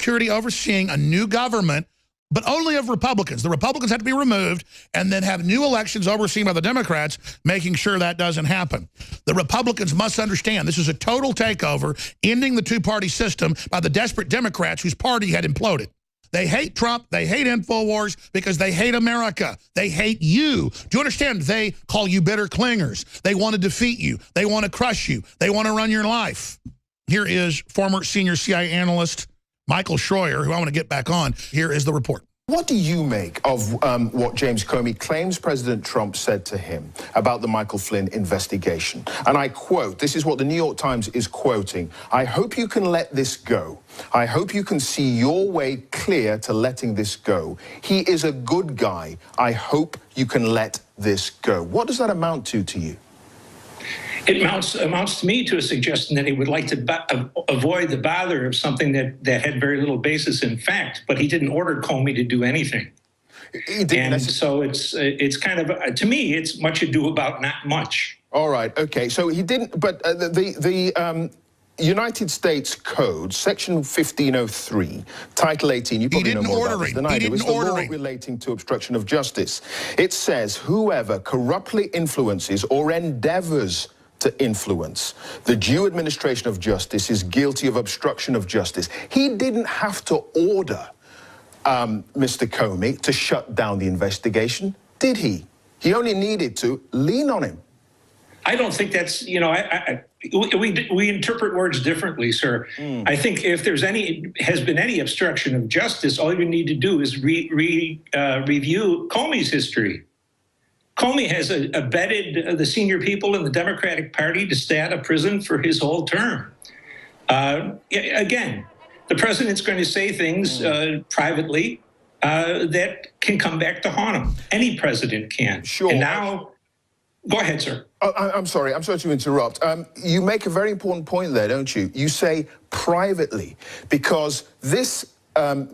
Security overseeing a new government, but only of Republicans. The Republicans have to be removed and then have new elections overseen by the Democrats, making sure that doesn't happen. The Republicans must understand this is a total takeover, ending the two-party system by the desperate Democrats whose party had imploded. They hate Trump. They hate InfoWars because they hate America. They hate you. Do you understand? They call you bitter clingers. They want to defeat you. They want to crush you. They want to run your life. Here is former senior CIA analyst Michael Schroyer, who I want to get back on. Here is the report. What do you make of what James Comey claims President Trump said to him about the Michael Flynn investigation? And I quote, this is what the New York Times is quoting, "I hope you can let this go. I hope you can see your way clear to letting this go. He is a good guy. I hope you can let this go." What does that amount to you? It amounts to me to a suggestion that he would like to avoid the bother of something that had very little basis in fact, but he didn't order Comey to do anything. And so it's kind of, to me, it's much ado about not much. All right, okay, so he didn't, but the United States Code, Section 1503, Title 18, you probably know more about this than I do. It's the law relating to obstruction of justice. It says, whoever corruptly influences or endeavors to influence the due administration of justice is guilty of obstruction of justice. He didn't have to order Mr. Comey to shut down the investigation, did he? He only needed to lean on him. I don't think that's, you know, we interpret words differently, sir. I think if there's has been any obstruction of justice, all you need to do is review Comey's history. Comey has abetted the senior people in the Democratic Party to stay out of prison for his whole term. Again, the president's going to say things privately that can come back to haunt him. Any president can. Sure. And now, go ahead, sir. I'm sorry to interrupt. You make a very important point there, don't you? You say privately, because this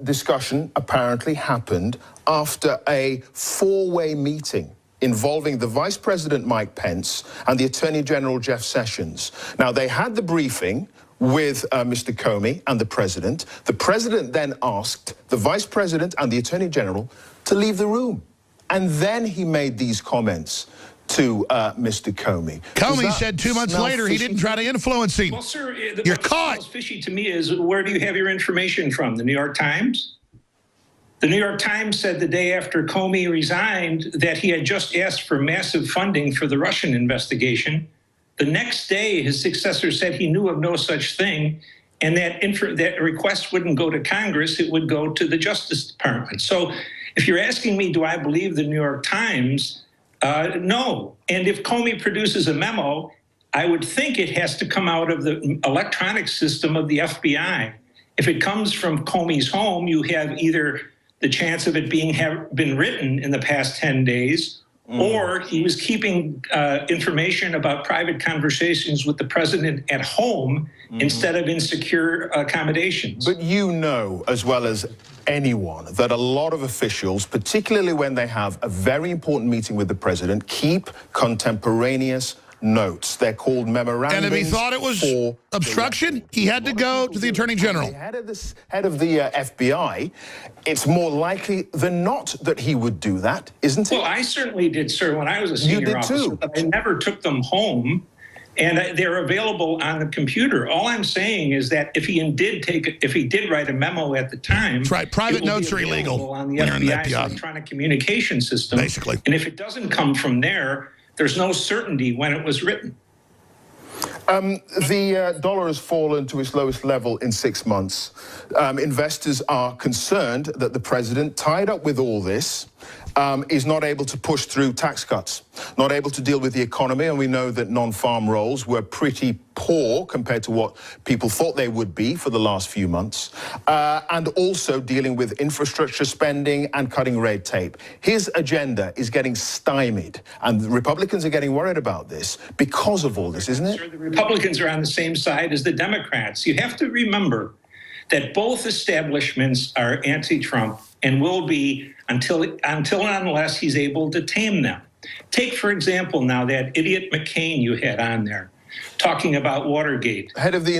discussion apparently happened after a four-way meeting involving the Vice President Mike Pence and the Attorney General Jeff Sessions. Now, they had the briefing with Mr. Comey and the President. The President then asked the Vice President and the Attorney General to leave the room. And then he made these comments to Mr. Comey. Comey said 2 months later he didn't try to influence him. Well, sir, you're caught. What's fishy to me is, where do you have your information from? The New York Times? The New York Times said the day after Comey resigned that he had just asked for massive funding for the Russian investigation. The next day, his successor said he knew of no such thing, and that request wouldn't go to Congress, it would go to the Justice Department. So if you're asking me, do I believe the New York Times? No. And if Comey produces a memo, I would think it has to come out of the electronic system of the FBI. If it comes from Comey's home, you have either the chance of it been written in the past 10 days, or he was keeping information about private conversations with the president at home instead of in secure accommodations. But you know, as well as anyone, that a lot of officials, particularly when they have a very important meeting with the president, keep contemporaneous notes. They're called memorandums. And if he thought it was obstruction, he had to go to the Attorney General. The head of the FBI, it's more likely than not that he would do that, isn't it? Well, I certainly did, sir, when I was a senior officer. But I never took them home, and they're available on the computer. All I'm saying is that if he did write a memo at the time, that's right. Private notes are illegal on the FBI's electronic communication system. Basically. And if it doesn't come from there, there's no certainty when it was written. The dollar has fallen to its lowest level in 6 months. Investors are concerned that the president, tied up with all this, is not able to push through tax cuts, not able to deal with the economy, and we know that non-farm roles were pretty poor compared to what people thought they would be for the last few months, and also dealing with infrastructure spending and cutting red tape. His agenda is getting stymied, and the Republicans are getting worried about this because of all this, isn't it? Sure, the Republicans are on the same side as the Democrats. You have to remember that both establishments are anti-Trump and will be until and unless he's able to tame them. Take, for example, now that idiot McCain you had on there. talking about Watergate. Head of the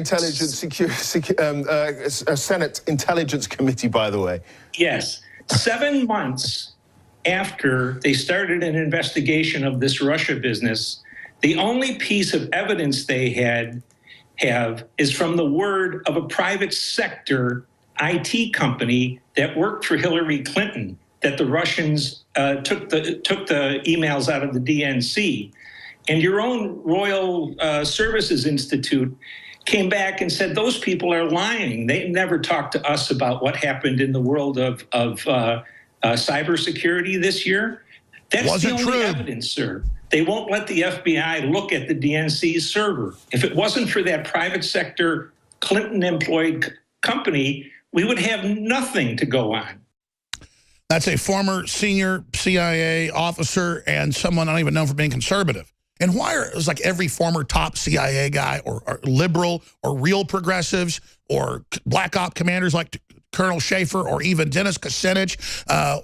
Senate Intelligence Committee, by the way. Yes. 7 months after they started an investigation of this Russia business, the only piece of evidence they have is from the word of a private sector IT company that worked for Hillary Clinton, that the Russians took the emails out of the DNC. And your own Royal Services Institute came back and said those people are lying. They never talked to us about what happened in the world of cybersecurity this year. That's the only evidence, sir. They won't let the FBI look at the DNC's server. If it wasn't for that private sector Clinton-employed company, we would have nothing to go on. That's a former senior CIA officer and someone I don't even know for being conservative. And why are it was like every former top CIA guy or liberal or real progressives or black op commanders like Colonel Schaefer or even Dennis Kucinich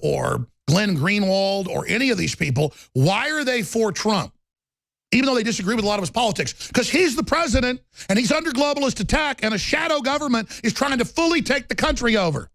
or Glenn Greenwald or any of these people, why are they for Trump? Even though they disagree with a lot of his politics. Because he's the president and he's under globalist attack and a shadow government is trying to fully take the country over.